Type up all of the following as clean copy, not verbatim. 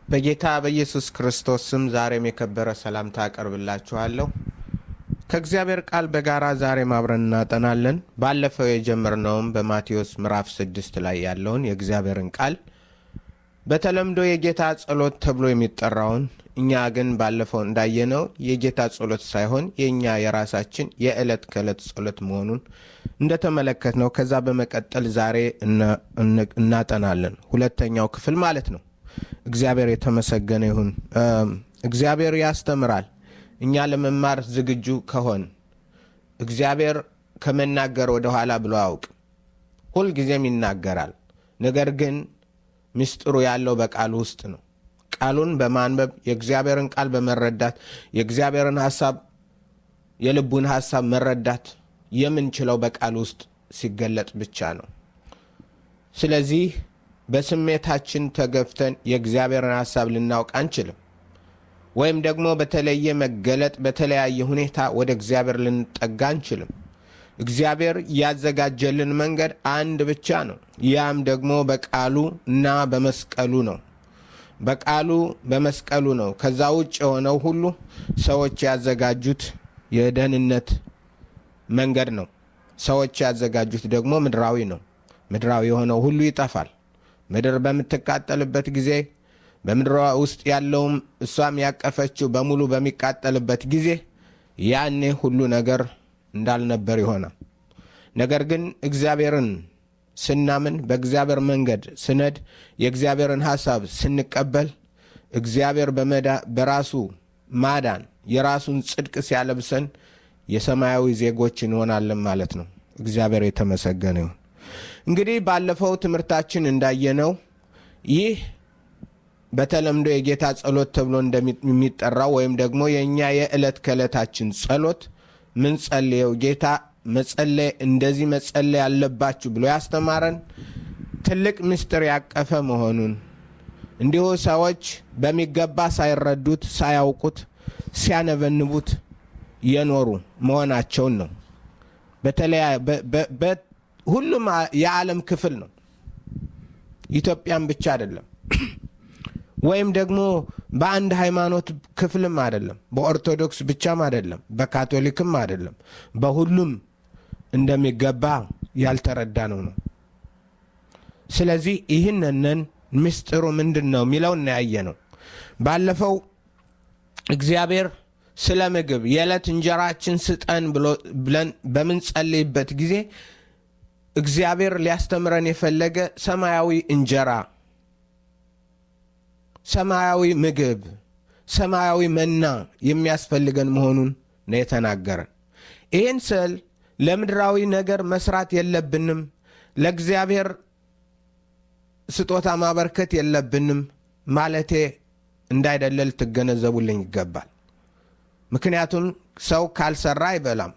በጌታ በኢየሱስ ክርስቶስ ስም ዛሬም የከበረ ሰላምታ አቀርብላችኋለሁ። ከእግዚአብሔር ቃል በጋራ ዛሬ አብረን እናጠናለን። ባለፈው የጀመርነውም በማቴዎስ ምዕራፍ 6 ላይ ያለውን የእግዚአብሔርን ቃል በተለምዶ የጌታ ጸሎት ተብሎ የሚጠራውን እኛ ግን ባለፈው እንዳየነው የጌታ ጸሎት ሳይሆን የኛ የራሳችን የዕለት ከዕለት ጸሎት መሆኑን እንደተመለከትነው ከዛ በመቀጠል ዛሬ እናጠናለን። ሁለተኛው ክፍል ማለት ነው። እግዚአብሔር የተመሰገነ ይሁን። እግዚአብሔር ያስተምራል። እኛ ለመማር ዝግጁ ከሆን እግዚአብሔር ከመናገር ወደ ኋላ ብሎ አያውቅ። ሁል ጊዜም ይናገራል። ነገር ግን ምስጢሩ ያለው በቃሉ ውስጥ ነው። ቃሉን በማንበብ የእግዚአብሔርን ቃል በመረዳት የእግዚአብሔርን ሐሳብ የልቡን ሐሳብ መረዳት የምንችለው በቃሉ ውስጥ ሲገለጥ ብቻ ነው። ስለዚህ በስሜታችን ተገፍተን የእግዚአብሔርን ሐሳብ ልናውቅ አንችልም። ወይም ደግሞ በተለየ መገለጥ በተለያየ ሁኔታ ወደ እግዚአብሔር ልንጠጋ አንችልም። እግዚአብሔር ያዘጋጀልን መንገድ አንድ ብቻ ነው። ያም ደግሞ በቃሉ እና በመስቀሉ ነው። በቃሉ በመስቀሉ ነው። ከዛ ውጭ የሆነው ሁሉ ሰዎች ያዘጋጁት የደህንነት መንገድ ነው። ሰዎች ያዘጋጁት ደግሞ ምድራዊ ነው። ምድራዊ የሆነው ሁሉ ይጠፋል። ምድር በምትቃጠልበት ጊዜ በምድሯ ውስጥ ያለውም እሷም ያቀፈችው በሙሉ በሚቃጠልበት ጊዜ ያኔ ሁሉ ነገር እንዳልነበር ይሆናል። ነገር ግን እግዚአብሔርን ስናምን በእግዚአብሔር መንገድ ስነድ የእግዚአብሔርን ሐሳብ ስንቀበል እግዚአብሔር በራሱ ማዳን የራሱን ጽድቅ ሲያለብሰን የሰማያዊ ዜጎች እንሆናለን ማለት ነው። እግዚአብሔር የተመሰገነ ይሁን። እንግዲህ ባለፈው ትምህርታችን እንዳየነው ይህ በተለምዶ የጌታ ጸሎት ተብሎ እንደሚጠራው ወይም ደግሞ የኛ የዕለት ከዕለታችን ጸሎት ምን ጸልየው ጌታ መጸለይ እንደዚህ መጸለይ ያለባችሁ ብሎ ያስተማረን ትልቅ ምስጢር ያቀፈ መሆኑን እንዲሁ ሰዎች በሚገባ ሳይረዱት ሳያውቁት ሲያነበንቡት የኖሩ መሆናቸውን ነው። ሁሉም የዓለም ክፍል ነው። ኢትዮጵያም ብቻ አይደለም፣ ወይም ደግሞ በአንድ ሃይማኖት ክፍልም አይደለም፣ በኦርቶዶክስ ብቻም አይደለም፣ በካቶሊክም አይደለም። በሁሉም እንደሚገባ ያልተረዳ ነው። ስለዚህ ይህንን ምስጢሩ ምንድን ነው የሚለው እናያየ ነው። ባለፈው እግዚአብሔር ስለ ምግብ የዕለት እንጀራችን ስጠን ብለን በምንጸልይበት ጊዜ እግዚአብሔር ሊያስተምረን የፈለገ ሰማያዊ እንጀራ፣ ሰማያዊ ምግብ፣ ሰማያዊ መና የሚያስፈልገን መሆኑን ነው የተናገረን። ይህን ስል ለምድራዊ ነገር መስራት የለብንም፣ ለእግዚአብሔር ስጦታ ማበርከት የለብንም ማለቴ እንዳይደለ ልትገነዘቡልኝ ይገባል። ምክንያቱም ሰው ካልሰራ አይበላም።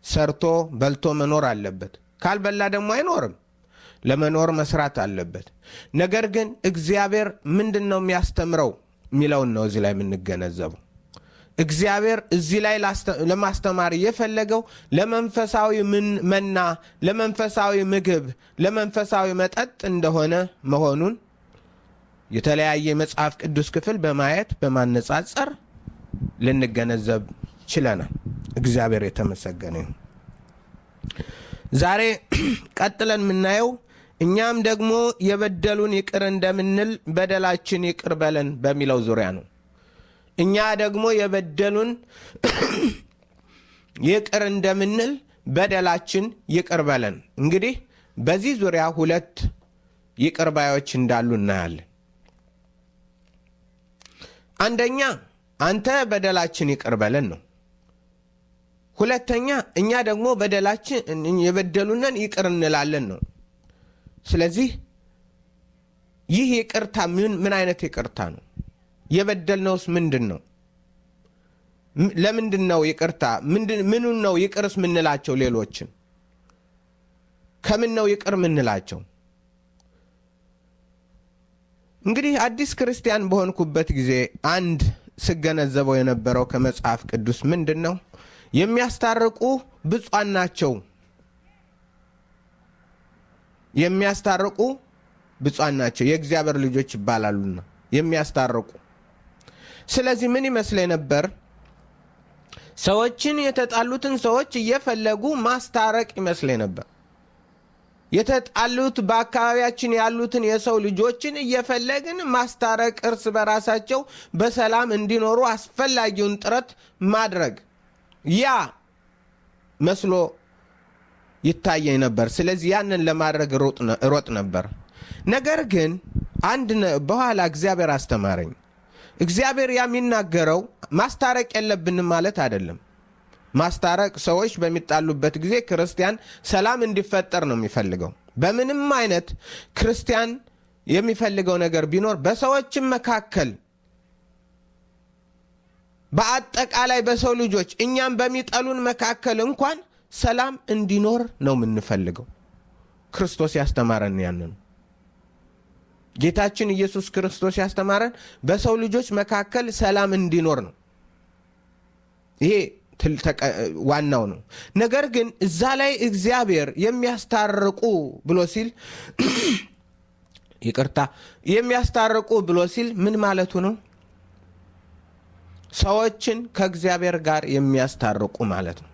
ሰርቶ በልቶ መኖር አለበት። ካልበላ ደግሞ አይኖርም። ለመኖር መስራት አለበት። ነገር ግን እግዚአብሔር ምንድን ነው የሚያስተምረው የሚለውን ነው እዚህ ላይ የምንገነዘበው። እግዚአብሔር እዚህ ላይ ለማስተማር የፈለገው ለመንፈሳዊ መና፣ ለመንፈሳዊ ምግብ፣ ለመንፈሳዊ መጠጥ እንደሆነ መሆኑን የተለያየ መጽሐፍ ቅዱስ ክፍል በማየት በማነጻጸር ልንገነዘብ ችለናል። እግዚአብሔር የተመሰገነ ይሁን። ዛሬ ቀጥለን የምናየው እኛም ደግሞ የበደሉን ይቅር እንደምንል በደላችን ይቅር በለን በሚለው ዙሪያ ነው። እኛ ደግሞ የበደሉን ይቅር እንደምንል በደላችን ይቅር በለን። እንግዲህ በዚህ ዙሪያ ሁለት ይቅር ባዮች እንዳሉ እናያለን። አንደኛ አንተ በደላችን ይቅር በለን ነው። ሁለተኛ እኛ ደግሞ በደላችን የበደሉንን ይቅር እንላለን ነው። ስለዚህ ይህ ይቅርታ ምን አይነት ይቅርታ ነው? የበደልነውስ ምንድን ነው? ለምንድን ነው ይቅርታ? ምኑን ነው ይቅርስ ምንላቸው? ሌሎችን ከምን ነው ይቅር ምንላቸው? እንግዲህ አዲስ ክርስቲያን በሆንኩበት ጊዜ አንድ ስገነዘበው የነበረው ከመጽሐፍ ቅዱስ ምንድን ነው የሚያስታርቁ ብፁዓን ናቸው፣ የሚያስታርቁ ብፁዓን ናቸው የእግዚአብሔር ልጆች ይባላሉና የሚያስታርቁ። ስለዚህ ምን ይመስለኝ ነበር? ሰዎችን የተጣሉትን ሰዎች እየፈለጉ ማስታረቅ ይመስለኝ ነበር። የተጣሉት በአካባቢያችን ያሉትን የሰው ልጆችን እየፈለግን ማስታረቅ፣ እርስ በራሳቸው በሰላም እንዲኖሩ አስፈላጊውን ጥረት ማድረግ ያ መስሎ ይታየኝ ነበር። ስለዚህ ያንን ለማድረግ ሮጥ ነበር። ነገር ግን በኋላ እግዚአብሔር አስተማረኝ። እግዚአብሔር የሚናገረው ማስታረቅ የለብንም ማለት አይደለም። ማስታረቅ ሰዎች በሚጣሉበት ጊዜ ክርስቲያን ሰላም እንዲፈጠር ነው የሚፈልገው። በምንም አይነት ክርስቲያን የሚፈልገው ነገር ቢኖር በሰዎችም መካከል በአጠቃላይ በሰው ልጆች እኛም በሚጠሉን መካከል እንኳን ሰላም እንዲኖር ነው የምንፈልገው። ክርስቶስ ያስተማረን ያንን። ጌታችን ኢየሱስ ክርስቶስ ያስተማረን በሰው ልጆች መካከል ሰላም እንዲኖር ነው። ይሄ ዋናው ነው። ነገር ግን እዛ ላይ እግዚአብሔር የሚያስታርቁ ብሎ ሲል የሚያስታርቁ ብሎ ሲል ምን ማለቱ ነው? ሰዎችን ከእግዚአብሔር ጋር የሚያስታርቁ ማለት ነው።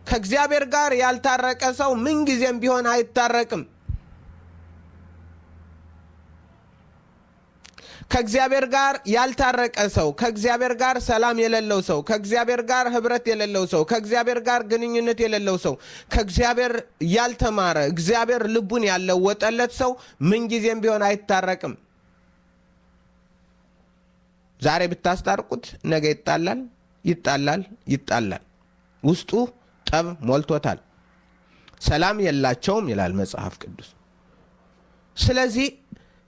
ከእግዚአብሔር ጋር ያልታረቀ ሰው ምንጊዜም ቢሆን አይታረቅም። ከእግዚአብሔር ጋር ያልታረቀ ሰው፣ ከእግዚአብሔር ጋር ሰላም የሌለው ሰው፣ ከእግዚአብሔር ጋር ህብረት የሌለው ሰው፣ ከእግዚአብሔር ጋር ግንኙነት የሌለው ሰው፣ ከእግዚአብሔር ያልተማረ እግዚአብሔር ልቡን ያለወጠለት ሰው ምንጊዜም ቢሆን አይታረቅም። ዛሬ ብታስታርቁት ነገ ይጣላል። ውስጡ ጠብ ሞልቶታል። ሰላም የላቸውም ይላል መጽሐፍ ቅዱስ። ስለዚህ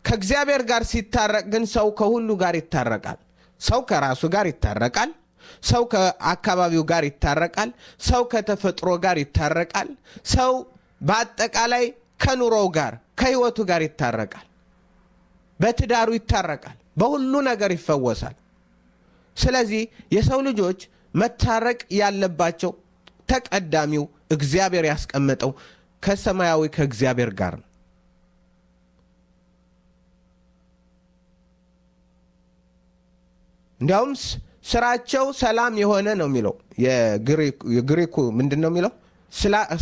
ከእግዚአብሔር ጋር ሲታረቅ ግን ሰው ከሁሉ ጋር ይታረቃል። ሰው ከራሱ ጋር ይታረቃል። ሰው ከአካባቢው ጋር ይታረቃል። ሰው ከተፈጥሮ ጋር ይታረቃል። ሰው በአጠቃላይ ከኑሮው ጋር ከህይወቱ ጋር ይታረቃል። በትዳሩ ይታረቃል። በሁሉ ነገር ይፈወሳል። ስለዚህ የሰው ልጆች መታረቅ ያለባቸው ተቀዳሚው እግዚአብሔር ያስቀመጠው ከሰማያዊ ከእግዚአብሔር ጋር ነው። እንዲያውም ስራቸው ሰላም የሆነ ነው የሚለው። የግሪኩ ምንድን ነው የሚለው?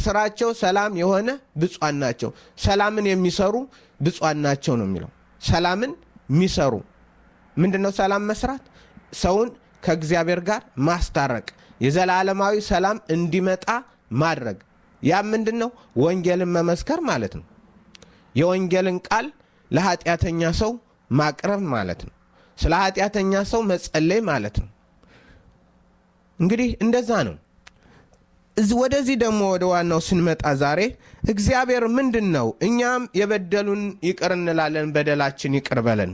ስራቸው ሰላም የሆነ ብፁዓን ናቸው፣ ሰላምን የሚሰሩ ብፁዓን ናቸው ነው የሚለው። ሰላምን የሚሰሩ ምንድን ነው? ሰላም መስራት፣ ሰውን ከእግዚአብሔር ጋር ማስታረቅ፣ የዘላለማዊ ሰላም እንዲመጣ ማድረግ። ያ ምንድን ነው? ወንጌልን መመስከር ማለት ነው። የወንጌልን ቃል ለኃጢአተኛ ሰው ማቅረብ ማለት ነው። ስለ ኃጢአተኛ ሰው መጸለይ ማለት ነው። እንግዲህ እንደዛ ነው። ወደዚህ ደግሞ ወደ ዋናው ስንመጣ ዛሬ እግዚአብሔር ምንድን ነው? እኛም የበደሉን ይቅር እንላለን፣ በደላችን ይቅር በለን።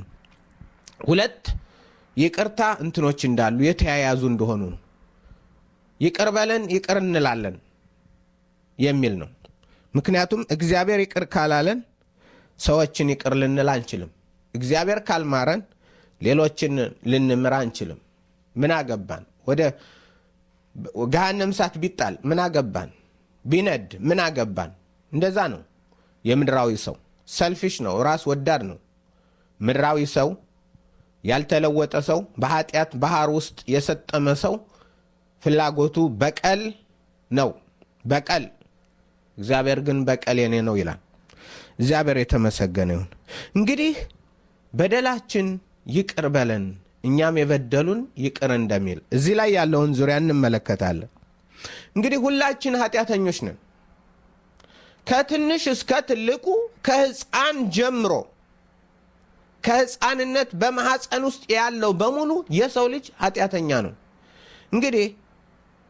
ሁለት ይቅርታ እንትኖች እንዳሉ የተያያዙ እንደሆኑ ነው። ይቅር በለን ይቅር እንላለን የሚል ነው። ምክንያቱም እግዚአብሔር ይቅር ካላለን ሰዎችን ይቅር ልንል አንችልም። እግዚአብሔር ካልማረን ሌሎችን ልንምራ አንችልም። ምን አገባን? ወደ ገሃነም እሳት ቢጣል ምን አገባን? ቢነድ ምን አገባን? እንደዛ ነው። የምድራዊ ሰው ሰልፊሽ ነው፣ ራስ ወዳድ ነው። ምድራዊ ሰው፣ ያልተለወጠ ሰው፣ በኃጢአት ባህር ውስጥ የሰጠመ ሰው ፍላጎቱ በቀል ነው። በቀል። እግዚአብሔር ግን በቀል የኔ ነው ይላል። እግዚአብሔር የተመሰገነ ይሁን። እንግዲህ በደላችን ይቅር በለን እኛም የበደሉን ይቅር እንደሚል እዚህ ላይ ያለውን ዙሪያ እንመለከታለን። እንግዲህ ሁላችን ኃጢአተኞች ነን። ከትንሽ እስከ ትልቁ፣ ከህፃን ጀምሮ፣ ከህፃንነት በማህፀን ውስጥ ያለው በሙሉ የሰው ልጅ ኃጢአተኛ ነው። እንግዲህ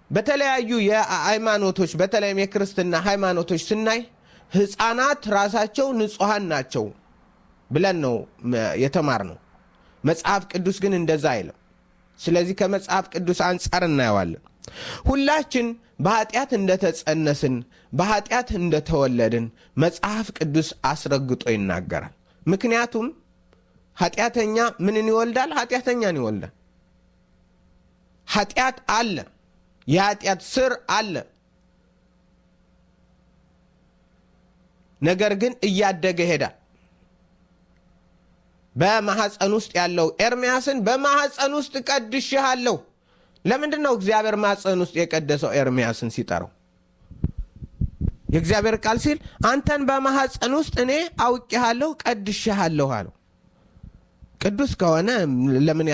በተለያዩ የሃይማኖቶች በተለይም የክርስትና ሃይማኖቶች ስናይ ህፃናት ራሳቸው ንጹሃን ናቸው ብለን ነው የተማርነው። መጽሐፍ ቅዱስ ግን እንደዛ አይልም። ስለዚህ ከመጽሐፍ ቅዱስ አንጻር እናየዋለን። ሁላችን በኃጢአት እንደተጸነስን በኃጢአት እንደተወለድን መጽሐፍ ቅዱስ አስረግጦ ይናገራል። ምክንያቱም ኃጢአተኛ ምንን ይወልዳል? ኃጢአተኛን ይወልዳል። ኃጢአት አለ፣ የኃጢአት ስር አለ። ነገር ግን እያደገ ሄዳል። በማህፀን ውስጥ ያለው ኤርምያስን በማህፀን ውስጥ ቀድሼሃለሁ። ለምንድን ነው እግዚአብሔር ማህፀን ውስጥ የቀደሰው ኤርምያስን ሲጠራው? የእግዚአብሔር ቃል ሲል አንተን በማህፀን ውስጥ እኔ አውቄሃለሁ ቀድሼሃለሁ አለው። ቅዱስ ከሆነ ለምን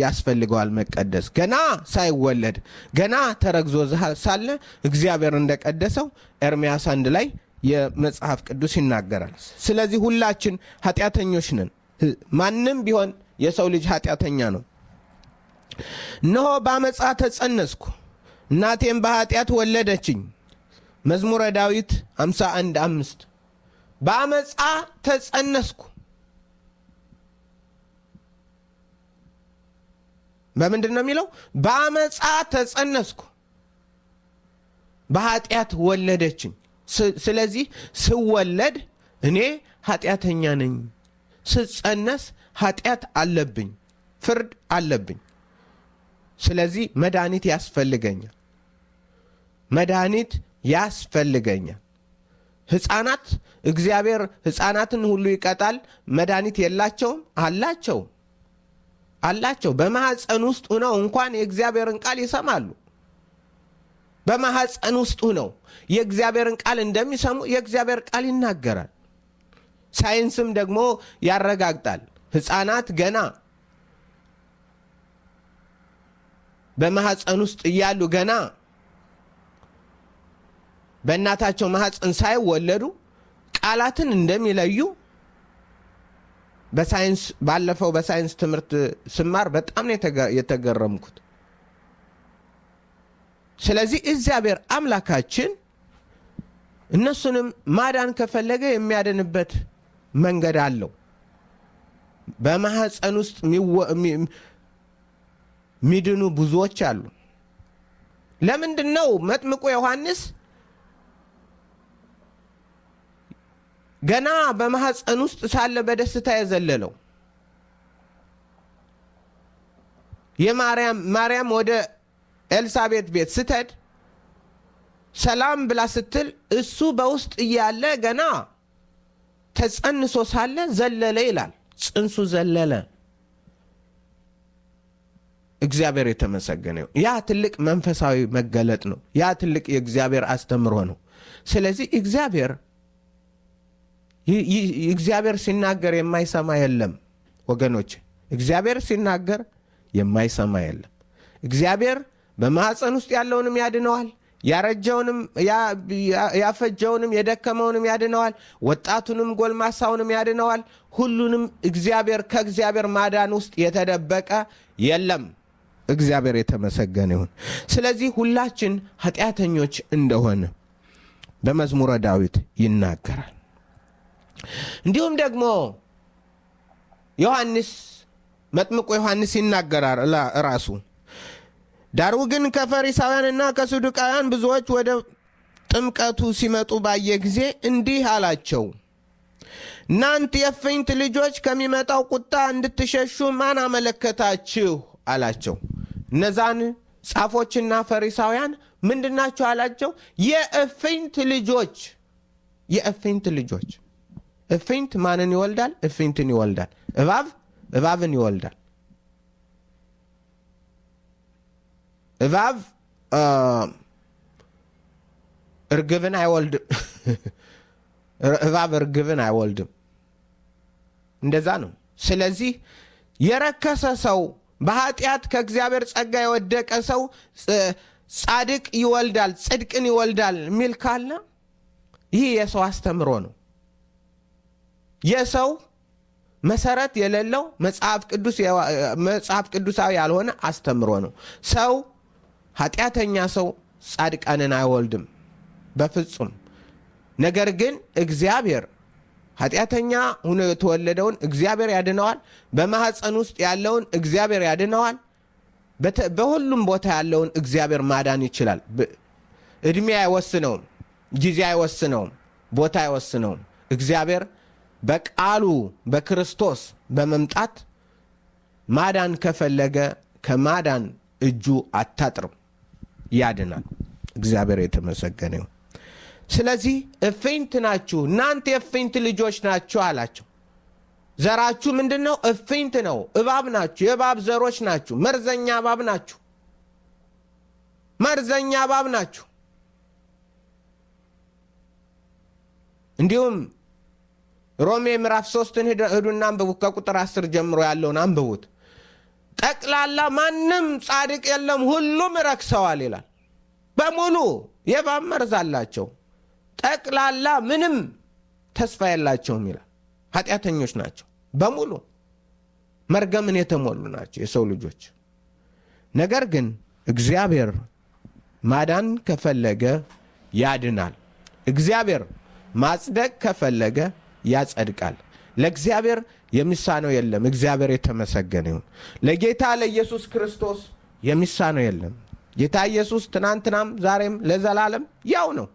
ያስፈልገዋል መቀደስ? ገና ሳይወለድ ገና ተረግዞ ሳለ እግዚአብሔር እንደቀደሰው ኤርምያስ 1 ላይ የመጽሐፍ ቅዱስ ይናገራል። ስለዚህ ሁላችን ኃጢአተኞች ነን። ማንም ቢሆን የሰው ልጅ ኃጢአተኛ ነው። እነሆ በአመፃ ተጸነስኩ፣ እናቴም በኃጢአት ወለደችኝ። መዝሙረ ዳዊት 51:5 በአመፃ ተጸነስኩ። በምንድን ነው የሚለው? በአመፃ ተጸነስኩ፣ በኃጢአት ወለደችኝ። ስለዚህ ስወለድ እኔ ኃጢአተኛ ነኝ። ስጸነስ ኃጢአት አለብኝ፣ ፍርድ አለብኝ። ስለዚህ መድኃኒት ያስፈልገኛል። መድኃኒት ያስፈልገኛል። ሕፃናት እግዚአብሔር ሕፃናትን ሁሉ ይቀጣል። መድኃኒት የላቸውም? አላቸው። በማህፀን ውስጥ ሆነው እንኳን የእግዚአብሔርን ቃል ይሰማሉ። በማህፀን ውስጥ ሆነው የእግዚአብሔርን ቃል እንደሚሰሙ የእግዚአብሔር ቃል ይናገራል። ሳይንስም ደግሞ ያረጋግጣል። ሕፃናት ገና በማህፀን ውስጥ እያሉ ገና በእናታቸው ማህፀን ሳይወለዱ ቃላትን እንደሚለዩ ባለፈው በሳይንስ ትምህርት ስማር በጣም ነው የተገረምኩት። ስለዚህ እግዚአብሔር አምላካችን እነሱንም ማዳን ከፈለገ የሚያድንበት መንገድ አለው። በማህፀን ውስጥ ሚድኑ ብዙዎች አሉ። ለምንድን ነው መጥምቁ ዮሐንስ ገና በማህፀን ውስጥ ሳለ በደስታ የዘለለው? ማርያም ወደ ኤልሳቤጥ ቤት ስትሄድ ሰላም ብላ ስትል እሱ በውስጥ እያለ ገና ተጸንሶ ሳለ ዘለለ ይላል። ጽንሱ ዘለለ። እግዚአብሔር የተመሰገነ ይሁን። ያ ትልቅ መንፈሳዊ መገለጥ ነው። ያ ትልቅ የእግዚአብሔር አስተምሮ ነው። ስለዚህ እግዚአብሔር ሲናገር የማይሰማ የለም ወገኖች። እግዚአብሔር ሲናገር የማይሰማ የለም። እግዚአብሔር በማህፀን ውስጥ ያለውንም ያድነዋል፣ ያረጀውንም ያፈጀውንም የደከመውንም ያድነዋል፣ ወጣቱንም ጎልማሳውንም ያድነዋል። ሁሉንም ከእግዚአብሔር ማዳን ውስጥ የተደበቀ የለም። እግዚአብሔር የተመሰገነ ይሁን። ስለዚህ ሁላችን ኃጢአተኞች እንደሆነ በመዝሙረ ዳዊት ይናገራል። እንዲሁም ደግሞ መጥምቁ ዮሐንስ ይናገራል ራሱ። ዳሩ ግን ከፈሪሳውያንና ከሰዱቃውያን ብዙዎች ወደ ጥምቀቱ ሲመጡ ባየ ጊዜ እንዲህ አላቸው፣ እናንተ የእፉኝት ልጆች ከሚመጣው ቁጣ እንድትሸሹ ማን አመለከታችሁ አላቸው። እነዛን ጻፎችና ፈሪሳውያን ምንድናቸው አላቸው? የእፉኝት ልጆች። እፉኝት ማንን ይወልዳል? እፉኝትን ይወልዳል። እባብን ይወልዳል። እባብ እርግብን አይወልድም። እባብ እርግብን አይወልድም። እንደዛ ነው። ስለዚህ የረከሰ ሰው፣ በኃጢአት ከእግዚአብሔር ጸጋ የወደቀ ሰው ጻድቅ ይወልዳል፣ ጽድቅን ይወልዳል የሚል ካለ ይህ የሰው አስተምሮ ነው። የሰው መሰረት የሌለው መጽሐፍ ቅዱሳዊ ያልሆነ አስተምሮ ነው። ሰው ኃጢአተኛ ሰው ጻድቃንን አይወልድም በፍጹም። ነገር ግን እግዚአብሔር ኃጢአተኛ ሆኖ የተወለደውን እግዚአብሔር ያድነዋል። በማህፀን ውስጥ ያለውን እግዚአብሔር ያድነዋል። በሁሉም ቦታ ያለውን እግዚአብሔር ማዳን ይችላል። እድሜ አይወስነውም፣ ጊዜ አይወስነውም፣ ቦታ አይወስነውም። እግዚአብሔር በቃሉ በክርስቶስ በመምጣት ማዳን ከፈለገ ከማዳን እጁ አታጥርም፣ ያድናል። እግዚአብሔር የተመሰገነ ይሁን። ስለዚህ እፉኝት ናችሁ፣ እናንተ የእፉኝት ልጆች ናችሁ አላቸው። ዘራችሁ ምንድነው? እፍኝት ነው። እባብ ናችሁ። የእባብ ዘሮች ናችሁ። መርዘኛ እባብ ናችሁ። መርዘኛ እባብ ናችሁ። እንዲሁም ሮሜ ምዕራፍ 3ን ሄዱና አንብቡት። ከቁጥር 10 ጀምሮ ያለውን አንብቡት። ጠቅላላ ማንም ጻድቅ የለም፣ ሁሉም ረክሰዋል ይላል። በሙሉ የእባብ መርዝ አላቸው። ጠቅላላ ምንም ተስፋ የላቸውም ይላል። ኃጢአተኞች ናቸው። በሙሉ መርገምን የተሞሉ ናቸው የሰው ልጆች። ነገር ግን እግዚአብሔር ማዳን ከፈለገ ያድናል። እግዚአብሔር ማጽደቅ ከፈለገ ያጸድቃል። ለእግዚአብሔር የሚሳነው የለም። እግዚአብሔር የተመሰገነ ይሁን። ለጌታ ለኢየሱስ ክርስቶስ የሚሳነው የለም። ጌታ ኢየሱስ ትናንትናም ዛሬም ለዘላለም ያው ነው።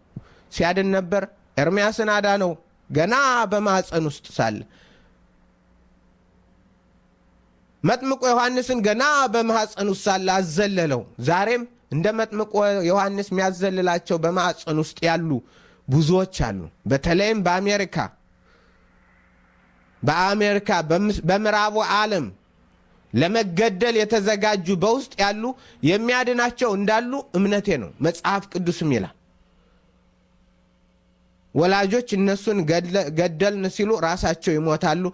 ሲያድን ነበር። ኤርምያስን አዳነው ገና በማዕፀን ውስጥ ሳለ። መጥምቁ ዮሐንስን ገና በማዕፀን ውስጥ ሳለ አዘለለው። ዛሬም እንደ መጥምቁ ዮሐንስ የሚያዘልላቸው በማዕፀን ውስጥ ያሉ ብዙዎች አሉ። በተለይም በአሜሪካ በምዕራቡ ዓለም ለመገደል የተዘጋጁ በውስጥ ያሉ የሚያድናቸው እንዳሉ እምነቴ ነው። መጽሐፍ ቅዱስም ይላል። ወላጆች እነሱን ገደልን ሲሉ ራሳቸው ይሞታሉ።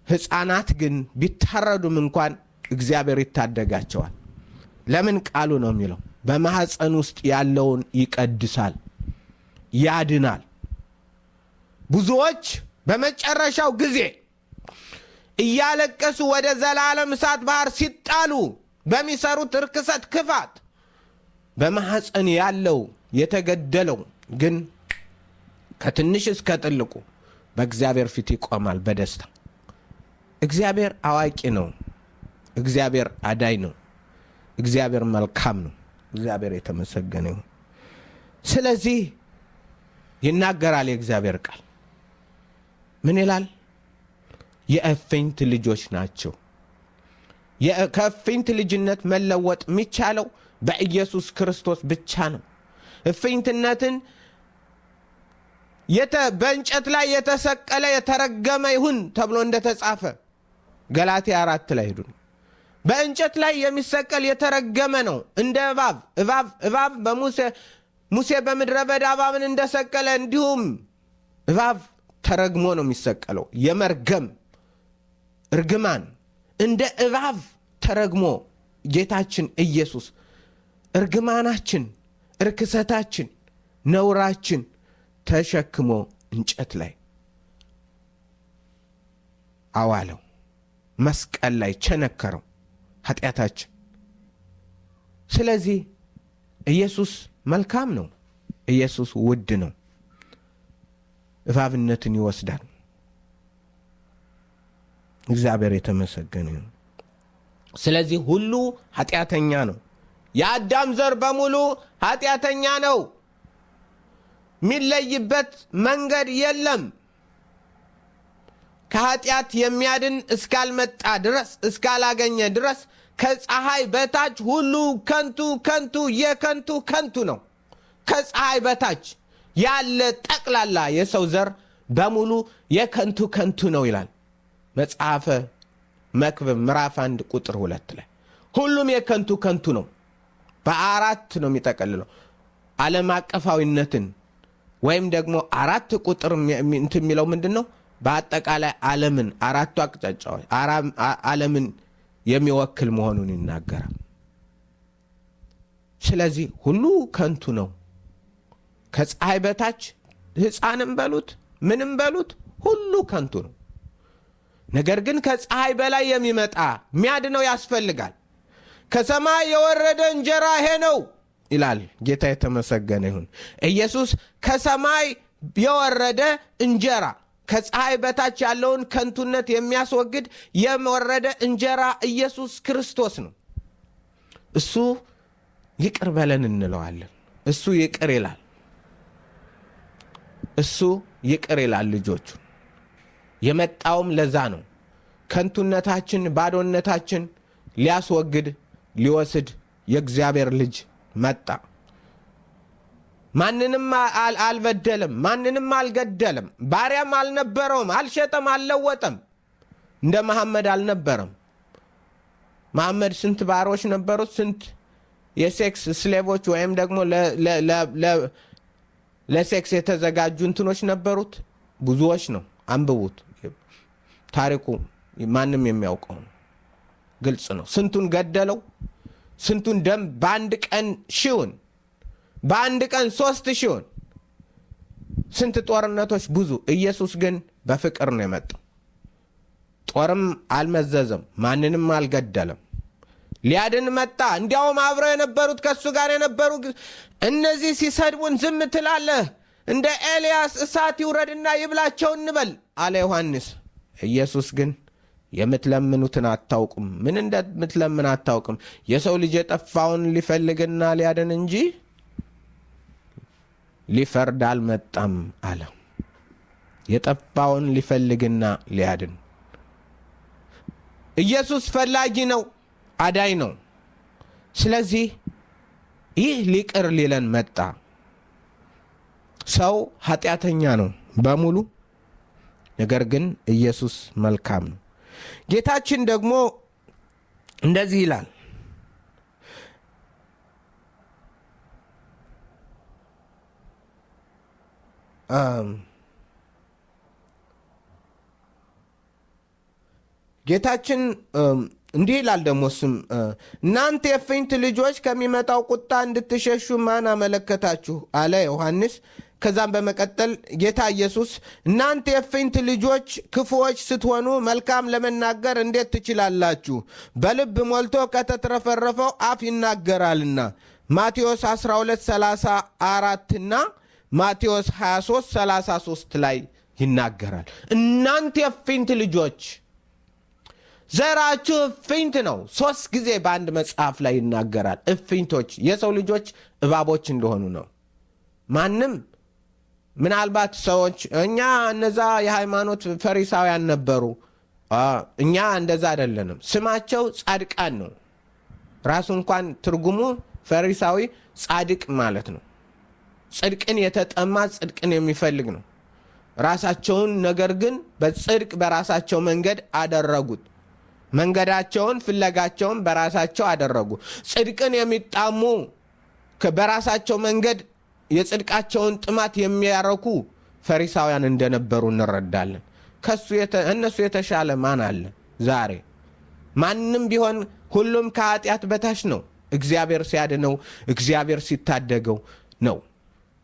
ሕፃናት ግን ቢታረዱም እንኳን እግዚአብሔር ይታደጋቸዋል። ለምን? ቃሉ ነው የሚለው። በማህፀን ውስጥ ያለውን ይቀድሳል፣ ያድናል። ብዙዎች በመጨረሻው ጊዜ እያለቀሱ ወደ ዘላለም እሳት ባህር ሲጣሉ በሚሰሩት ርክሰት ክፋት በማህፀን ያለው የተገደለው ግን ከትንሽ እስከ ትልቁ በእግዚአብሔር ፊት ይቆማል በደስታ። እግዚአብሔር አዋቂ ነው። እግዚአብሔር አዳኝ ነው። እግዚአብሔር መልካም ነው። እግዚአብሔር የተመሰገነ ይሁን። ስለዚህ ይናገራል የእግዚአብሔር ቃል። ምን ይላል? የእፍኝት ልጆች ናቸው። ከእፍኝት ልጅነት መለወጥ የሚቻለው በኢየሱስ ክርስቶስ ብቻ ነው። እፍኝትነትን በእንጨት ላይ የተሰቀለ የተረገመ ይሁን ተብሎ እንደተጻፈ ገላትያ 4 ላይ ሄዱ። በእንጨት ላይ የሚሰቀል የተረገመ ነው። እንደ እባብ ሙሴ በምድረ በዳ እባብን እንደሰቀለ እንዲሁም እባብ ተረግሞ ነው የሚሰቀለው። የመርገም እርግማን እንደ እባብ ተረግሞ ጌታችን ኢየሱስ እርግማናችን፣ እርክሰታችን፣ ነውራችን ተሸክሞ እንጨት ላይ አዋለው። መስቀል ላይ ቸነከረው ኃጢአታችን። ስለዚህ ኢየሱስ መልካም ነው። ኢየሱስ ውድ ነው። እባብነትን ይወስዳል። እግዚአብሔር የተመሰገነ ይሁን። ስለዚህ ሁሉ ኃጢአተኛ ነው። የአዳም ዘር በሙሉ ኃጢአተኛ ነው። የሚለይበት መንገድ የለም። ከኃጢአት የሚያድን እስካልመጣ ድረስ እስካላገኘ ድረስ ከፀሐይ በታች ሁሉ ከንቱ ከንቱ የከንቱ ከንቱ ነው። ከፀሐይ በታች ያለ ጠቅላላ የሰው ዘር በሙሉ የከንቱ ከንቱ ነው ይላል መጽሐፈ መክብብ ምዕራፍ 1 ቁጥር 2 ላይ። ሁሉም የከንቱ ከንቱ ነው። በአራት ነው የሚጠቀልለው። ዓለም አቀፋዊነትን ወይም ደግሞ 4 ቁጥር የሚለው ምንድን ነው? በአጠቃላይ ዓለምን አራቱ አቅጣጫዎች ዓለምን የሚወክል መሆኑን ይናገራል። ስለዚህ ሁሉ ከንቱ ነው። ከፀሐይ በታች ሕፃንም በሉት ምንም በሉት ሁሉ ከንቱ ነው። ነገር ግን ከፀሐይ በላይ የሚመጣ የሚያድነው ያስፈልጋል። ከሰማይ የወረደ እንጀራ ይሄ ነው ይላል። ጌታ የተመሰገነ ይሁን። ኢየሱስ ከሰማይ የወረደ እንጀራ፣ ከፀሐይ በታች ያለውን ከንቱነት የሚያስወግድ የወረደ እንጀራ ኢየሱስ ክርስቶስ ነው። እሱ ይቅር በለን እንለዋለን። እሱ ይቅር ይላል። እሱ ይቅር ይላል ልጆቹ። የመጣውም ለዛ ነው። ከንቱነታችን፣ ባዶነታችን ሊያስወግድ ሊወስድ የእግዚአብሔር ልጅ መጣ። ማንንም አልበደለም፣ ማንንም አልገደለም፣ ባሪያም አልነበረውም፣ አልሸጠም፣ አልለወጠም። እንደ መሐመድ አልነበረም። መሐመድ ስንት ባሮች ነበሩት? ስንት የሴክስ ስሌቮች ወይም ደግሞ ለሴክስ የተዘጋጁ እንትኖች ነበሩት? ብዙዎች ነው። አንብቡት። ታሪኩ ማንም የሚያውቀው ነው። ግልጽ ነው። ስንቱን ገደለው? ስንቱን ደም በአንድ ቀን ሺውን፣ በአንድ ቀን 3000 ስንት ጦርነቶች ብዙ። ኢየሱስ ግን በፍቅር ነው የመጣው። ጦርም አልመዘዘም፣ ማንንም አልገደለም። ሊያድን መጣ። እንዲያውም አብረው የነበሩት ከሱ ጋር የነበሩ እነዚህ ሲሰድቡን ዝም ትላለህ? እንደ ኤልያስ እሳት ይውረድና ይብላቸው እንበል አለ ዮሐንስ። ኢየሱስ ግን የምትለምኑትን አታውቁም። ምን እንደምትለምን አታውቅም። የሰው ልጅ የጠፋውን ሊፈልግና ሊያድን እንጂ ሊፈርድ አልመጣም አለ። የጠፋውን ሊፈልግና ሊያድን። ኢየሱስ ፈላጊ ነው፣ አዳኝ ነው። ስለዚህ ይህ ሊቅር ሊለን መጣ። ሰው ኃጢአተኛ ነው በሙሉ፣ ነገር ግን ኢየሱስ መልካም ነው። ጌታችን ደግሞ እንደዚህ ይላል፣ ጌታችን እንዲህ ይላል ደግሞ እሱም እናንተ የእፉኝት ልጆች ከሚመጣው ቁጣ እንድትሸሹ ማን አመለከታችሁ አለ ዮሐንስ። ከዛም በመቀጠል ጌታ ኢየሱስ እናንተ የእፉኝት ልጆች ክፉዎች ስትሆኑ መልካም ለመናገር እንዴት ትችላላችሁ? በልብ ሞልቶ ከተትረፈረፈው አፍ ይናገራልና። ማቴዎስ 12:34 እና ማቴዎስ 23:33 ላይ ይናገራል። እናንተ የእፉኝት ልጆች፣ ዘራችሁ እፉኝት ነው። 3 ጊዜ በአንድ መጽሐፍ ላይ ይናገራል። እፉኝቶች የሰው ልጆች እባቦች እንደሆኑ ነው። ማንም ምናልባት ሰዎች እኛ እነዛ የሃይማኖት ፈሪሳውያን ነበሩ፣ እኛ እንደዛ አይደለንም። ስማቸው ጻድቃን ነው። ራሱ እንኳን ትርጉሙ ፈሪሳዊ ጻድቅ ማለት ነው። ጽድቅን የተጠማ ጽድቅን የሚፈልግ ነው። ራሳቸውን ነገር ግን በጽድቅ በራሳቸው መንገድ አደረጉት። መንገዳቸውን ፍለጋቸውን በራሳቸው አደረጉ። ጽድቅን የሚጣሙ በራሳቸው መንገድ የጽድቃቸውን ጥማት የሚያረኩ ፈሪሳውያን እንደነበሩ እንረዳለን። እነሱ የተሻለ ማን አለ ዛሬ? ማንም ቢሆን ሁሉም ከኃጢአት በታች ነው። እግዚአብሔር ሲያድነው፣ እግዚአብሔር ሲታደገው ነው።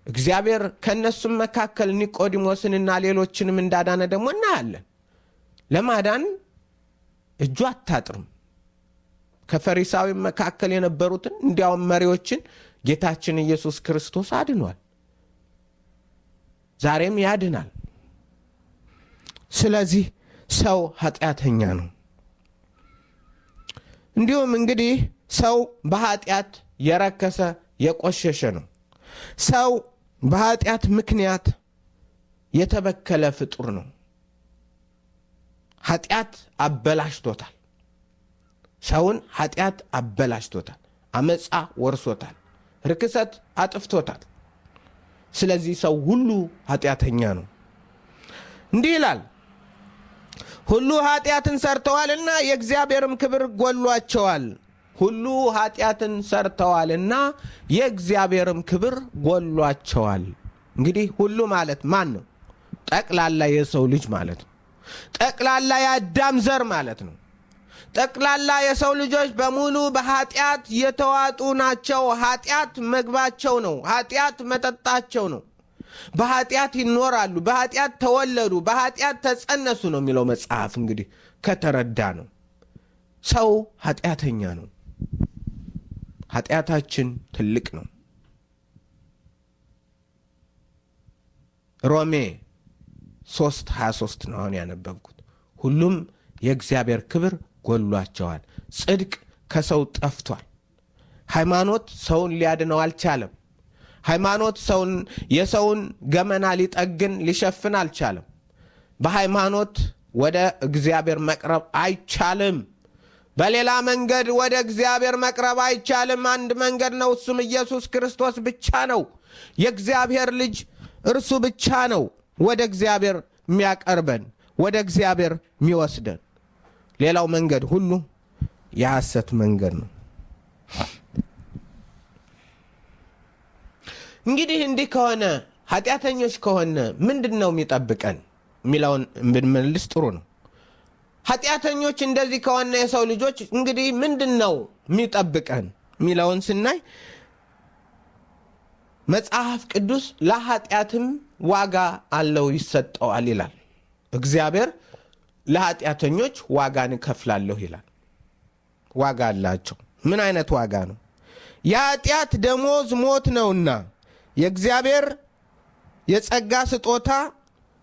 እግዚአብሔር ከእነሱም መካከል ኒቆዲሞስንና ሌሎችንም እንዳዳነ ደግሞ እናያለን። ለማዳን እጁ አታጥርም። ከፈሪሳዊ መካከል የነበሩትን እንዲያውም መሪዎችን ጌታችን ኢየሱስ ክርስቶስ አድኗል። ዛሬም ያድናል። ስለዚህ ሰው ኃጢአተኛ ነው። እንዲሁም እንግዲህ ሰው በኃጢአት የረከሰ የቆሸሸ ነው። ሰው በኃጢአት ምክንያት የተበከለ ፍጡር ነው። ኃጢአት አበላሽቶታል። ሰውን ኃጢአት አበላሽቶታል። አመፃ ወርሶታል። ርክሰት አጥፍቶታል። ስለዚህ ሰው ሁሉ ኃጢአተኛ ነው። እንዲህ ይላል፣ ሁሉ ኃጢአትን ሰርተዋልና የእግዚአብሔርም ክብር ጎሏቸዋል። ሁሉ ኃጢአትን ሰርተዋልና የእግዚአብሔርም ክብር ጎሏቸዋል። እንግዲህ ሁሉ ማለት ማን ነው? ጠቅላላ የሰው ልጅ ማለት ነው። ጠቅላላ የአዳም ዘር ማለት ነው። ጠቅላላ የሰው ልጆች በሙሉ በኃጢአት የተዋጡ ናቸው። ኃጢአት ምግባቸው ነው። ኃጢአት መጠጣቸው ነው። በኃጢአት ይኖራሉ። በኃጢአት ተወለዱ፣ በኃጢአት ተጸነሱ ነው የሚለው መጽሐፍ። እንግዲህ ከተረዳ ነው ሰው ኃጢአተኛ ነው። ኃጢአታችን ትልቅ ነው። ሮሜ 3:23 ነው አሁን ያነበብኩት። ሁሉም የእግዚአብሔር ክብር ጎሏቸዋል። ጽድቅ ከሰው ጠፍቷል። ሃይማኖት ሰውን ሊያድነው አልቻለም። ሃይማኖት የሰውን ገመና ሊጠግን ሊሸፍን አልቻለም። በሃይማኖት ወደ እግዚአብሔር መቅረብ አይቻልም። በሌላ መንገድ ወደ እግዚአብሔር መቅረብ አይቻልም። አንድ መንገድ ነው፣ እሱም ኢየሱስ ክርስቶስ ብቻ ነው። የእግዚአብሔር ልጅ እርሱ ብቻ ነው ወደ እግዚአብሔር የሚያቀርበን፣ ወደ እግዚአብሔር የሚወስደን። ሌላው መንገድ ሁሉ የሐሰት መንገድ ነው። እንግዲህ እንዲህ ከሆነ ኃጢአተኞች ከሆነ ምንድነው የሚጠብቀን የሚለውን ብንመልስ ጥሩ ነው። ኃጢአተኞች እንደዚህ ከሆነ የሰው ልጆች እንግዲህ ምንድነው የሚጠብቀን የሚለውን ስናይ መጽሐፍ ቅዱስ ለኃጢአትም ዋጋ አለው ይሰጠዋል ይላል። እግዚአብሔር ለኃጢአተኞች ዋጋን እከፍላለሁ ይላል። ዋጋ አላቸው። ምን አይነት ዋጋ ነው? የኃጢአት ደሞዝ ሞት ነውና የእግዚአብሔር የጸጋ ስጦታ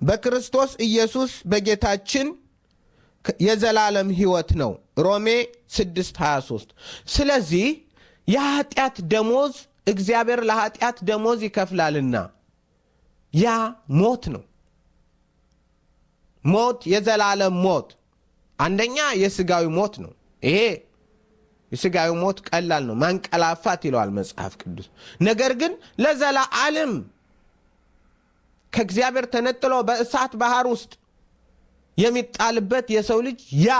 በክርስቶስ ኢየሱስ በጌታችን የዘላለም ሕይወት ነው። ሮሜ 6:23። ስለዚህ የኃጢአት ደሞዝ እግዚአብሔር ለኃጢአት ደሞዝ ይከፍላልና ያ ሞት ነው። ሞት፣ የዘላለም ሞት። አንደኛ የሥጋዊ ሞት ነው። ይሄ የሥጋዊ ሞት ቀላል ነው፣ ማንቀላፋት ይለዋል መጽሐፍ ቅዱስ። ነገር ግን ለዘላለም ከእግዚአብሔር ተነጥሎ በእሳት ባህር ውስጥ የሚጣልበት የሰው ልጅ ያ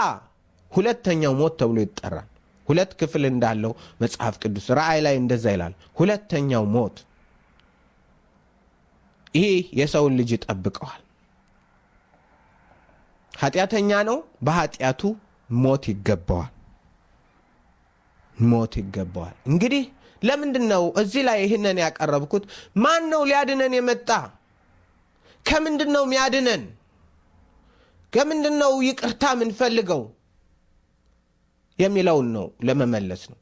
ሁለተኛው ሞት ተብሎ ይጠራል። ሁለት ክፍል እንዳለው መጽሐፍ ቅዱስ ራእይ ላይ እንደዛ ይላል። ሁለተኛው ሞት ይህ የሰውን ልጅ ይጠብቀዋል። ኃጢአተኛ ነው፣ በኃጢአቱ ሞት ይገባዋል። ሞት ይገባዋል። እንግዲህ ለምንድን ነው እዚህ ላይ ይህንን ያቀረብኩት? ማን ነው ሊያድነን የመጣ? ከምንድን ነው የሚያድነን? ከምንድን ነው ይቅርታ የምንፈልገው የሚለውን ነው ለመመለስ ነው።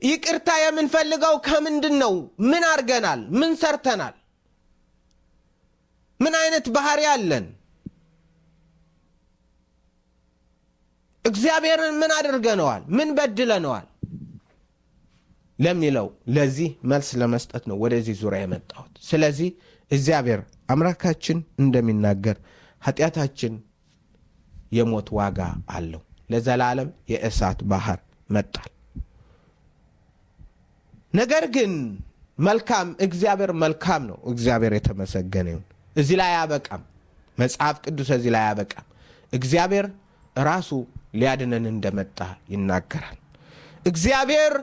ይቅርታ የምንፈልገው ከምንድን ነው? ምን አድርገናል? ምን ሰርተናል? ምን አይነት ባህሪ አለን? እግዚአብሔርን ምን አድርገነዋል? ምን በድለነዋል ለሚለው ለዚህ መልስ ለመስጠት ነው ወደዚህ ዙሪያ የመጣሁት። ስለዚህ እግዚአብሔር አምላካችን እንደሚናገር ኃጢአታችን የሞት ዋጋ አለው፣ ለዘላለም የእሳት ባህር መጣል። ነገር ግን መልካም፣ እግዚአብሔር መልካም ነው። እግዚአብሔር የተመሰገነ ይሁን። እዚህ ላይ አያበቃም። መጽሐፍ ቅዱስ እዚህ ላይ አያበቃም። እግዚአብሔር ራሱ ሊያድነን እንደመጣ ይናገራል። እግዚአብሔር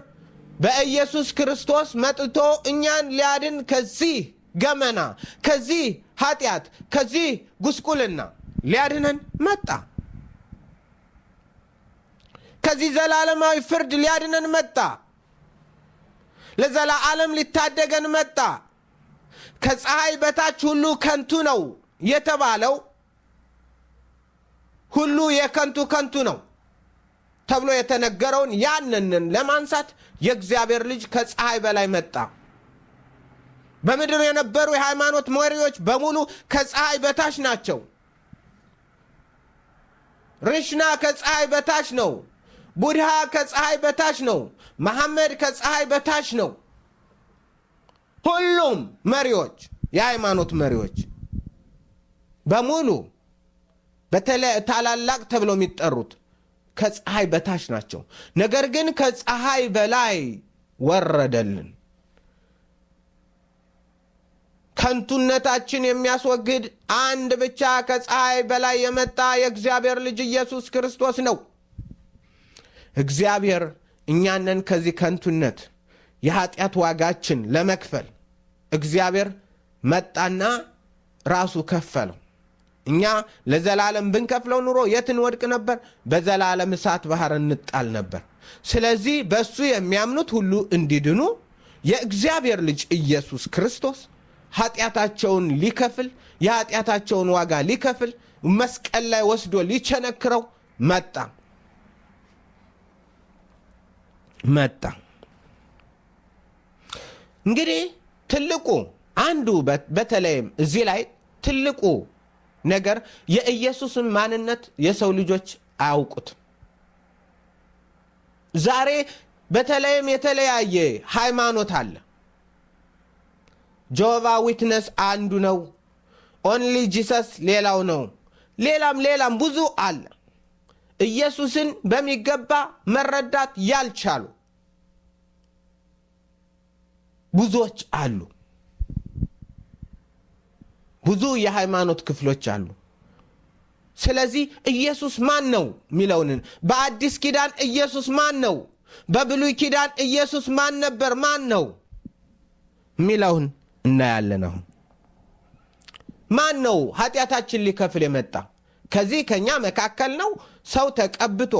በኢየሱስ ክርስቶስ መጥቶ እኛን ሊያድን ከዚህ ገመና፣ ከዚህ ኃጢአት፣ ከዚህ ጉስቁልና ሊያድነን መጣ። ከዚህ ዘላለማዊ ፍርድ ሊያድነን መጣ። ለዘላለም ሊታደገን መጣ። ከፀሐይ በታች ሁሉ ከንቱ ነው የተባለው ሁሉ የከንቱ ከንቱ ነው ተብሎ የተነገረውን ያንንን ለማንሳት የእግዚአብሔር ልጅ ከፀሐይ በላይ መጣ። በምድር የነበሩ የሃይማኖት መሪዎች በሙሉ ከፀሐይ በታች ናቸው። ሪሽና ከፀሐይ በታች ነው። ቡድሃ ከፀሐይ በታች ነው። መሐመድ ከፀሐይ በታች ነው። ሁሉም መሪዎች፣ የሃይማኖት መሪዎች በሙሉ በተለይ ታላላቅ ተብለው የሚጠሩት ከፀሐይ በታች ናቸው። ነገር ግን ከፀሐይ በላይ ወረደልን። ከንቱነታችን የሚያስወግድ አንድ ብቻ ከፀሐይ በላይ የመጣ የእግዚአብሔር ልጅ ኢየሱስ ክርስቶስ ነው። እግዚአብሔር እኛንን ከዚህ ከንቱነት የኃጢአት ዋጋችን ለመክፈል እግዚአብሔር መጣና ራሱ ከፈለው። እኛ ለዘላለም ብንከፍለው ኑሮ የት እንወድቅ ነበር? በዘላለም እሳት ባህር እንጣል ነበር። ስለዚህ በሱ የሚያምኑት ሁሉ እንዲድኑ የእግዚአብሔር ልጅ ኢየሱስ ክርስቶስ ኃጢአታቸውን ሊከፍል፣ የኃጢአታቸውን ዋጋ ሊከፍል መስቀል ላይ ወስዶ ሊቸነክረው መጣ። እንግዲህ ትልቁ አንዱ በተለይም እዚህ ላይ ትልቁ ነገር የኢየሱስን ማንነት የሰው ልጆች አያውቁትም። ዛሬ በተለይም የተለያየ ሃይማኖት አለ። ጆቫ ዊትነስ አንዱ ነው። ኦንሊ ጂሰስ ሌላው ነው። ሌላም ብዙ አለ። ኢየሱስን በሚገባ መረዳት ያልቻሉ ብዙዎች አሉ። ብዙ የሃይማኖት ክፍሎች አሉ። ስለዚህ ኢየሱስ ማን ነው ሚለውን በአዲስ ኪዳን ኢየሱስ ማን ነው በብሉይ ኪዳን ኢየሱስ ማን ነበር ማን ነው ሚለውን እናያለን። አሁን ማን ነው ኃጢአታችን ሊከፍል የመጣ? ከዚህ ከኛ መካከል ነው ሰው ተቀብቶ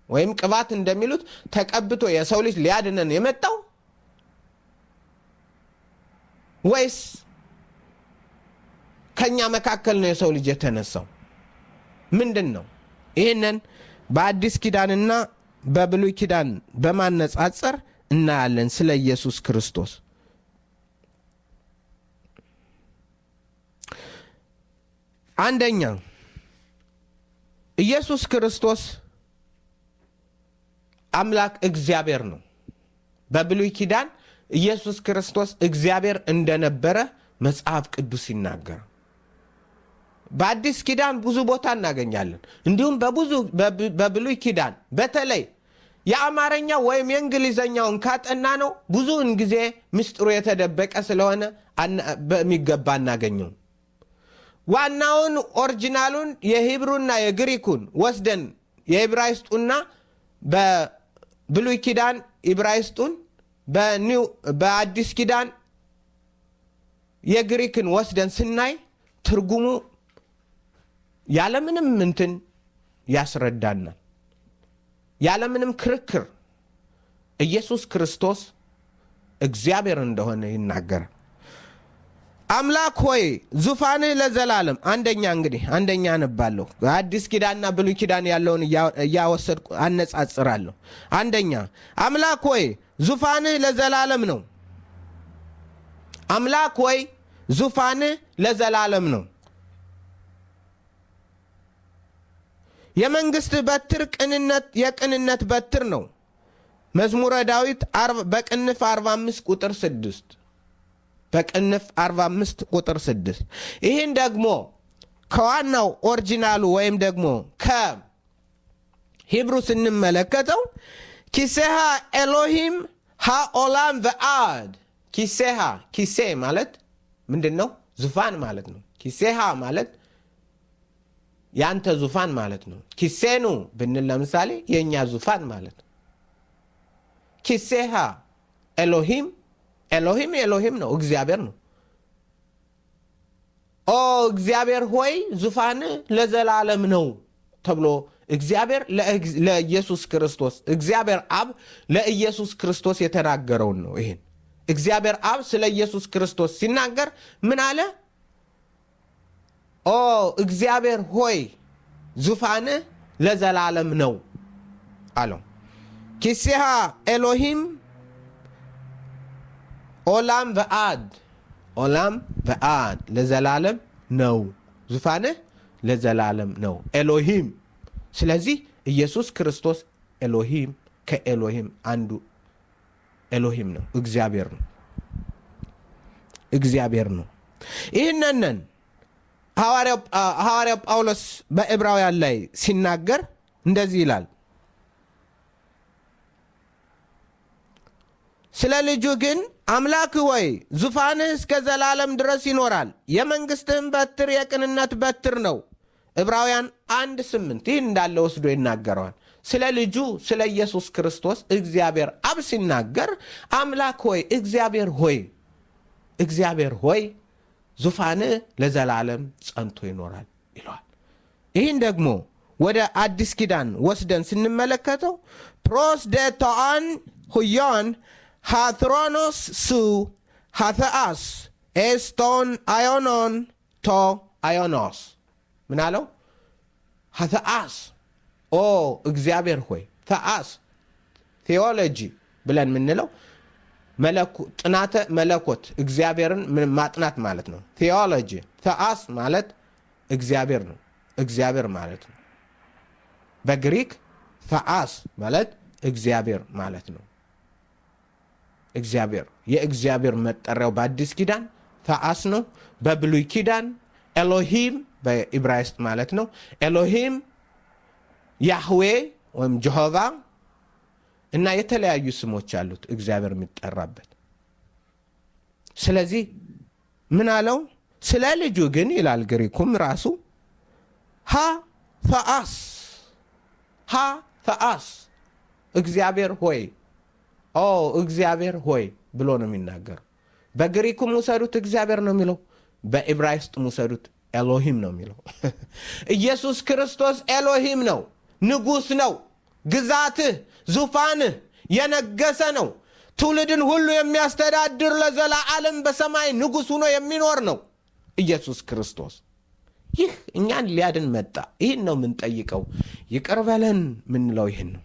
ወይም ቅባት እንደሚሉት ተቀብቶ የሰው ልጅ ሊያድነን የመጣው ወይስ ከኛ መካከል ነው የሰው ልጅ የተነሳው? ምንድነው? ይሄንን በአዲስ ኪዳንና በብሉይ ኪዳን በማነጻጸር እናያለን ስለ ኢየሱስ ክርስቶስ። አንደኛ ኢየሱስ ክርስቶስ አምላክ እግዚአብሔር ነው። በብሉይ ኪዳን ኢየሱስ ክርስቶስ እግዚአብሔር እንደነበረ መጽሐፍ ቅዱስ ይናገራል። በአዲስ ኪዳን ብዙ ቦታ እናገኛለን። እንዲሁም በብሉይ ኪዳን በተለይ የአማርኛ ወይም የእንግሊዘኛውን ካጠና ነው ብዙውን ጊዜ ምስጢሩ የተደበቀ ስለሆነ በሚገባ እናገኘው። ዋናውን ኦሪጂናሉን የሂብሩና የግሪኩን ወስደን የዕብራይስጡና በብሉይ ኪዳን ዕብራይስጡን በአዲስ ኪዳን የግሪክን ወስደን ስናይ ትርጉሙ ያለምንም እንትን ያስረዳናል። ያለምንም ክርክር ኢየሱስ ክርስቶስ እግዚአብሔር እንደሆነ ይናገራል። አምላክ ሆይ ዙፋንህ ለዘላለም። አንደኛ አነባለሁ። አዲስ ኪዳንና ብሉይ ኪዳን ያለውን እያወሰድኩ አነጻጽራለሁ። አንደኛ አምላክ ሆይ ዙፋንህ ለዘላለም ነው። አምላክ ሆይ ዙፋንህ ለዘላለም ነው። የመንግስት በትር የቅንነት በትር ነው። መዝሙረ ዳዊት በቅንፍ 45 ቁጥር 6 በቅንፍ 45 ቁጥር 6 ይህን ደግሞ ከዋናው ኦሪጂናሉ ወይም ደግሞ ከሂብሩ ስንመለከተው ኪሴሃ ኤሎሂም ሃኦላም va'ad ኪሴ ማለት ምንድነው? ዙፋን ማለት ነው። ኪሴሃ ማለት ያንተ ዙፋን ማለት ነው። ኪሴኑ ብንል ለምሳሌ የኛ ዙፋን ማለት ነው። ኪሴሃ ኤሎሂም ነው፣ እግዚአብሔር ነው። ኦ እግዚአብሔር ሆይ ዙፋን ለዘላለም ነው ተብሎ እግዚአብሔር ለኢየሱስ ክርስቶስ እግዚአብሔር አብ ለኢየሱስ ክርስቶስ የተናገረውን ነው። ይሄን እግዚአብሔር አብ ስለ ኢየሱስ ክርስቶስ ሲናገር ምን አለ? ኦ እግዚአብሔር ሆይ ዙፋን ለዘላለም ነው አለው። ኪሴሃ ኤሎሂም ኦላም va'ad ለዘላለም ነው። ዙፋንህ ለዘላለም ነው። ኤሎሂም። ስለዚህ ኢየሱስ ክርስቶስ ኤሎሂም ከኤሎሂም አንዱ ኤሎሂም ነው፣ እግዚአብሔር ነው። ይህንን ሐዋርያው ጳውሎስ በዕብራውያን ላይ ሲናገር እንደዚህ ይላል። ስለ ልጁ ግን አምላክ ሆይ ዙፋንህ እስከ ዘላለም ድረስ ይኖራል፣ የመንግስትህም በትር የቅንነት በትር ነው። ዕብራውያን 1:8 ይህን እንዳለ ወስዶ ይናገረዋል። ስለ ልጁ ስለ ኢየሱስ ክርስቶስ እግዚአብሔር አብ ሲናገር አምላክ ሆይ እግዚአብሔር ሆይ ዙፋንህ ለዘላለም ጸንቶ ይኖራል ይለዋል። ይህን ደግሞ ወደ አዲስ ኪዳን ወስደን ስንመለከተው ፕሮስ ዴቶአን ሁዮን ሃትሮኖስ ሱ ሃተአስ ኤስቶን አዮኖን ቶ አዮኖስ ምን አለው? ሃተአስ ኦ እግዚአብሔር ሆይ። ተአስ ቴዎሎጂ ብለን ምንለው ጥናተ መለኮት እግዚአብሔርን ማጥናት ማለት ነው። ቴዎሎጂ። ተአስ ማለት እግዚአብሔር ነው፣ እግዚአብሔር ማለት ነው። በግሪክ ተአስ ማለት እግዚአብሔር ማለት ነው። እግዚአብሔር የእግዚአብሔር መጠሪያው በአዲስ ኪዳን ተአስ ነው። በብሉይ ኪዳን ኤሎሂም በዕብራይስጥ ማለት ነው። ኤሎሂም ያህዌ ወይም ጀሆቫ እና የተለያዩ ስሞች አሉት እግዚአብሔር የሚጠራበት። ስለዚህ ምን አለው? ስለ ልጁ ግን ይላል ግሪኩም ራሱ ፈአስ እግዚአብሔር ሆይ እግዚአብሔር ሆይ ብሎ ነው የሚናገር። በግሪኩም ውሰዱት እግዚአብሔር ነው የሚለው፣ በዕብራይስጥ ውሰዱት ኤሎሂም ነው የሚለው። ኢየሱስ ክርስቶስ ኤሎሂም ነው፣ ንጉሥ ነው፣ ግዛትህ ዙፋንህ የነገሰ ነው፣ ትውልድን ሁሉ የሚያስተዳድር ለዘላለም በሰማይ ንጉሥ ሆኖ የሚኖር ነው ኢየሱስ ክርስቶስ። ይህ እኛን ሊያድን መጣ። ይህን ነው የምንጠይቀው። ይቅር በለን ምንለው ይህን ነው።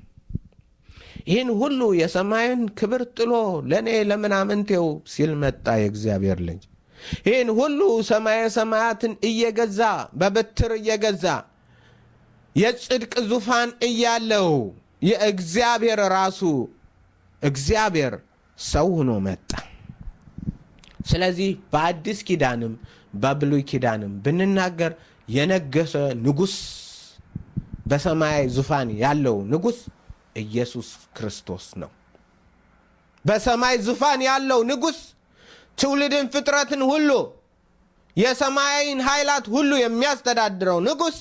ይህን ሁሉ የሰማይን ክብር ጥሎ ለእኔ ለምናምንቴው ሲል መጣ የእግዚአብሔር ልጅ። ይህን ሁሉ ሰማየ ሰማያትን እየገዛ በበትር እየገዛ የጽድቅ ዙፋን እያለው የእግዚአብሔር ራሱ እግዚአብሔር ሰው ሆኖ መጣ። ስለዚህ በአዲስ ኪዳንም በብሉይ ኪዳንም ብንናገር የነገሰ ንጉሥ፣ በሰማይ ዙፋን ያለው ንጉሥ ኢየሱስ ክርስቶስ ነው። በሰማይ ዙፋን ያለው ንጉሥ ትውልድን ፍጥረትን ሁሉ የሰማይን ኃይላት ሁሉ የሚያስተዳድረው ንጉሥ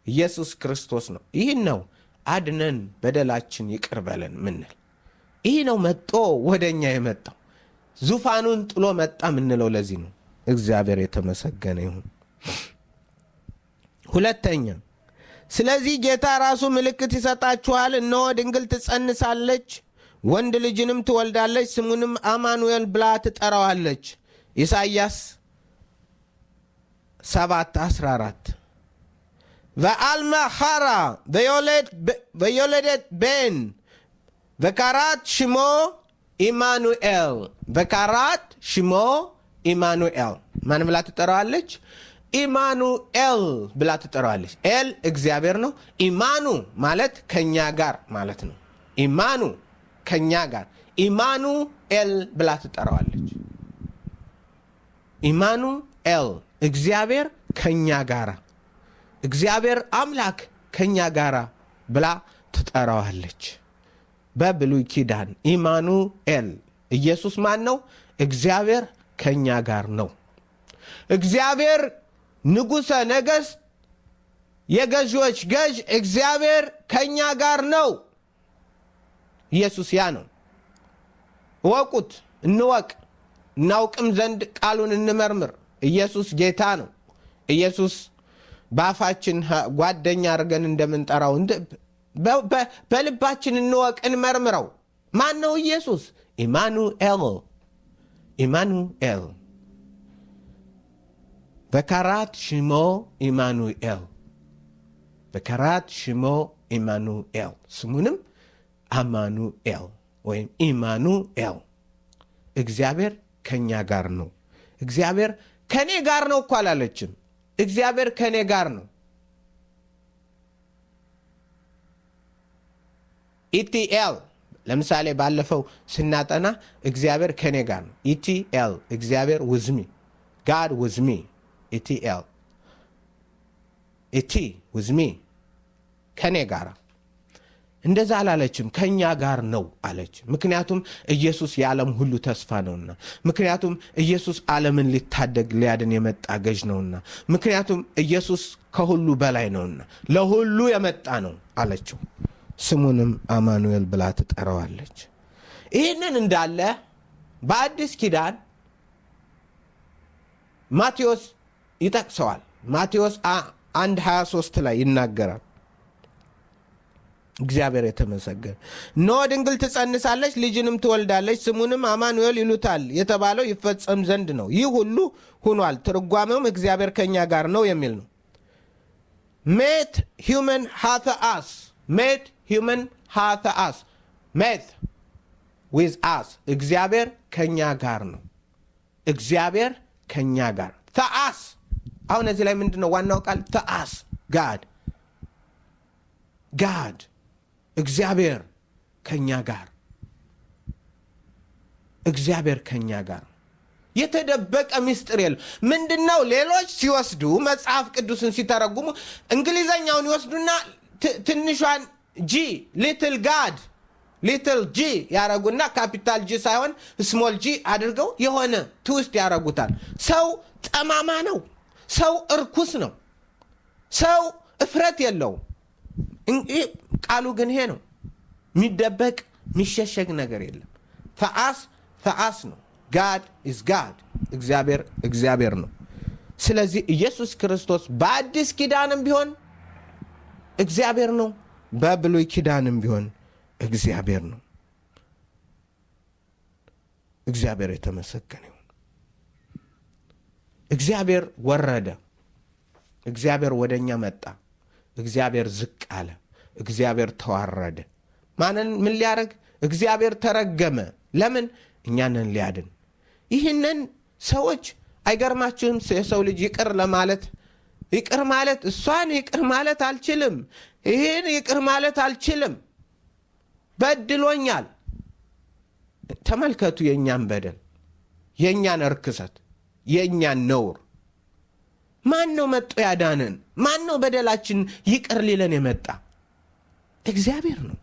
ኢየሱስ ክርስቶስ ነው። ይህን ነው አድነን በደላችን ይቅር በለን ምንል። ይህ ነው መጦ ወደኛ የመጣው ዙፋኑን ጥሎ መጣ ምንለው ለዚህ ነው። እግዚአብሔር የተመሰገነ ይሁን። ሁለተኛ፣ ስለዚህ ጌታ ራሱ ምልክት ይሰጣችኋል፣ እነሆ ድንግል ትጸንሳለች፣ ወንድ ልጅንም ትወልዳለች፣ ስሙንም አማኑኤል ብላ ትጠራዋለች። ኢሳይያስ 7:14 ወአልማ ኻራ ወዮለደት ቤን ወካራት ሽሞ ኢማኑኤል። ወካራት ሽሞ ኢማኑኤል ማን ብላ ትጠራዋለች? ኢማኑኤል ብላ ትጠራዋለች። ኤል እግዚአብሔር ነው። ኢማኑ ማለት ከኛ ጋር ማለት ነው። ኢማኑ ከኛ ጋር፣ ኢማኑኤል ብላ ትጠራዋለች። ኢማኑኤል እግዚአብሔር ከኛ ጋር፣ እግዚአብሔር አምላክ ከኛ ጋር ብላ ትጠራዋለች። በብሉይ ኪዳን ኢማኑኤል ኢየሱስ ማን ነው? እግዚአብሔር ከኛ ጋር ነው። እግዚአብሔር ንጉሠ ነገሥት የገዢዎች ገዥ እግዚአብሔር ከኛ ጋር ነው። ኢየሱስ ያ ነው። እወቁት፣ እንወቅ፣ እናውቅም ዘንድ ቃሉን እንመርምር። ኢየሱስ ጌታ ነው። ኢየሱስ በአፋችን ጓደኛ አድርገን እንደምንጠራው በልባችን እንወቅ፣ እንመርምረው። ማን ነው ኢየሱስ? ኢማኑኤል። ኢማኑኤል በካራት ሽሞ ኢማኑኤል፣ በካራት ሽሞ ኢማኑኤል፣ ስሙንም አማኑኤል ወይም ኢማኑኤል። እግዚአብሔር ከኛ ጋር ነው። እግዚአብሔር ከኔ ጋር ነው እኮ አላለችም። እግዚአብሔር ከኔ ጋር ነው። ኢቲኤል ለምሳሌ ባለፈው ስናጠና እግዚአብሔር ከኔ ጋር ነው። ኢቲኤል እግዚአብሔር ውዝሚ ጋድ ውዝሚ ኢቲኤል ኢቲ ውዝሚ ከኔ ጋር። እንደዛ አላለችም፣ ከኛ ጋር ነው አለች። ምክንያቱም ኢየሱስ የዓለም ሁሉ ተስፋ ነውና፣ ምክንያቱም ኢየሱስ ዓለምን ሊታደግ ሊያድን የመጣ ገዥ ነውና፣ ምክንያቱም ኢየሱስ ከሁሉ በላይ ነውና ለሁሉ የመጣ ነው አለችው። ስሙንም አማኑኤል ብላ ትጠራዋለች። ይህንን እንዳለ በአዲስ ኪዳን ማቴዎስ ይጠቅሰዋል። ማቴዎስ 1:23 ላይ ይናገራል። እግዚአብሔር የተመሰገነ። እነሆ ድንግል ትጸንሳለች፣ ልጅንም ትወልዳለች፣ ስሙንም አማኑኤል ይሉታል የተባለው ይፈጸም ዘንድ ነው። ይህ ሁሉ ሆኗል። ትርጓሜውም እግዚአብሔር ከኛ ጋር ነው የሚል ነው። ሜት ሂውመን ሃተ አስ ሜት ሂውመን ሃተ አስ ሜት ዊዝ አስ እግዚአብሔር ከኛ ጋር ነው። እግዚአብሔር ከኛ ጋር ተአስ። አሁን እዚህ ላይ ምንድነው ዋናው ቃል? ተአስ ጋድ ጋድ እግዚአብሔር ከኛ ጋር፣ እግዚአብሔር ከኛ ጋር። የተደበቀ ምስጢር የለም። ምንድነው? ሌሎች ሲወስዱ መጽሐፍ ቅዱስን ሲተረጉሙ እንግሊዘኛውን ይወስዱና ትንሿን ጂ ሊትል ጋድ ሊትል ጂ ያረጉና ካፒታል ጂ ሳይሆን ስሞል ጂ አድርገው የሆነ ትውስት ያረጉታል። ሰው ጠማማ ነው። ሰው እርኩስ ነው። ሰው እፍረት የለውም። ቃሉ ግን ይሄ ነው። የሚደበቅ የሚሸሸግ ነገር የለም። ፈአስ ነው። ጋድ ኢዝ ጋድ። እግዚአብሔር ነው። ስለዚህ ኢየሱስ ክርስቶስ በአዲስ ኪዳንም ቢሆን እግዚአብሔር ነው፣ በብሉይ ኪዳንም ቢሆን እግዚአብሔር ነው። እግዚአብሔር የተመሰገነ ይሁን። እግዚአብሔር ወረደ። እግዚአብሔር ወደኛ መጣ። እግዚአብሔር ዝቅ አለ። እግዚአብሔር ተዋረደ። ምን ሊያደርግ? እግዚአብሔር ተረገመ። ለምን? እኛንን ሊያድን። ይህንን ሰዎች አይገርማችሁም? የሰው ልጅ ይቅር ማለት እሷን ይቅር ማለት አልችልም፣ ይህን ይቅር ማለት አልችልም፣ በድሎኛል። ተመልከቱ የእኛን በደል፣ የእኛን እርክሰት፣ የእኛን ነውር። ማን ነው መጥቶ ያዳነን? ማን ነው በደላችን ይቅር ሊለን የመጣ? እግዚአብሔር ነው።